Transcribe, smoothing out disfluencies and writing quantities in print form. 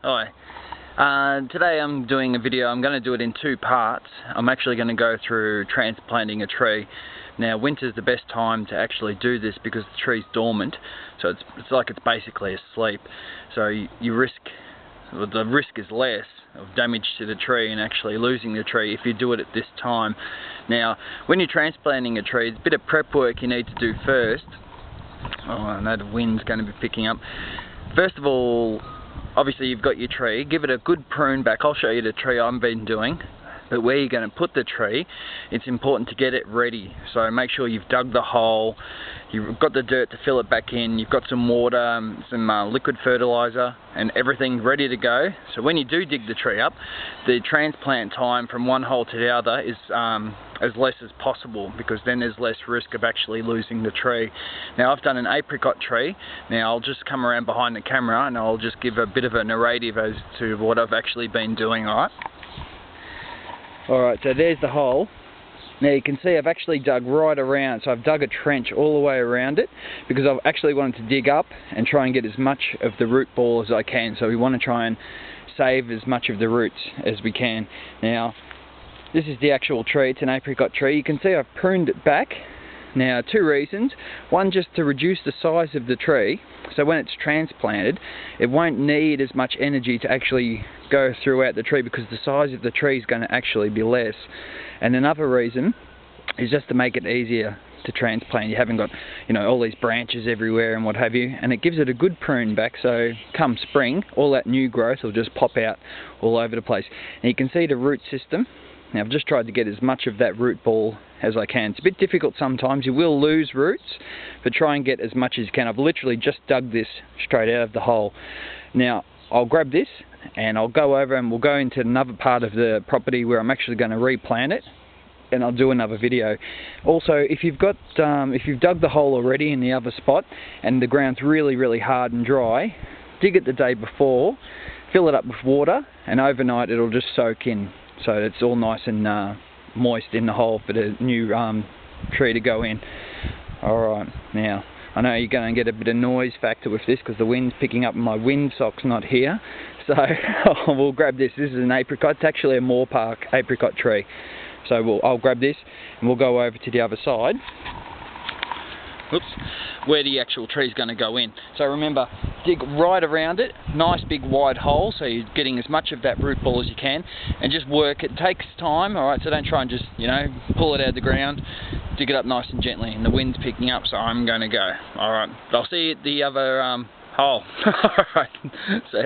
Hi. Today I'm doing a video. I'm going to do it in two parts. I'm actually going to go through transplanting a tree. Now winter's the best time to actually do this because the tree's dormant, so it's like it's basically asleep. So the risk is less of damage to the tree and actually losing the tree if you do it at this time. Now when you're transplanting a tree, there's a bit of prep work you need to do first. Oh, I know the wind's going to be picking up. First of all, obviously you've got your tree, give it a good prune back. I'll show you the tree I've been doing, but where you're going to put the tree, it's important to get it ready. So make sure you've dug the hole, you've got the dirt to fill it back in, you've got some water, some liquid fertilizer, and everything ready to go. So when you do dig the tree up, the transplant time from one hole to the other is as less as possible, because then there's less risk of actually losing the tree. Now I've done an apricot tree. Now I'll just come around behind the camera and I'll just give a bit of a narrative as to what I've actually been doing, alright? Alright, so there's the hole. Now you can see I've actually dug right around, so I've dug a trench all the way around it because I've actually wanted to dig up and try and get as much of the root ball as I can. So we want to try and save as much of the roots as we can. Now this is the actual tree, it's an apricot tree. You can see I've pruned it back. Now, two reasons. One, just to reduce the size of the tree, so when it's transplanted, it won't need as much energy to actually go throughout the tree because the size of the tree is going to actually be less. And another reason is just to make it easier to transplant. You haven't got, all these branches everywhere and what have you, and it gives it a good prune back, so come spring, all that new growth will just pop out all over the place. And you can see the root system. Now I've just tried to get as much of that root ball as I can. It's a bit difficult sometimes, you will lose roots, but try and get as much as you can. I've literally just dug this straight out of the hole. Now I'll grab this and I'll go over and we'll go into another part of the property where I'm actually going to replant it, and I'll do another video. Also, if you've dug the hole already in the other spot and the ground's really hard and dry, dig it the day before, fill it up with water, and overnight it'll just soak in. So it's all nice and moist in the hole for the new tree to go in. Alright, now I know you're going to get a bit of noise factor with this because the wind's picking up and my windsock's not here. So we'll grab this. This is an apricot. It's actually a moor park apricot tree. So I'll grab this and we'll go over to the other side. Oops, where the actual tree is going to go in. So remember, dig right around it, nice big wide hole, so you're getting as much of that root ball as you can, and just work. It takes time, alright, so don't try and just, pull it out of the ground. Dig it up nice and gently, and the wind's picking up, so I'm going to go. Alright, I'll see you at the other hole. Alright, see ya.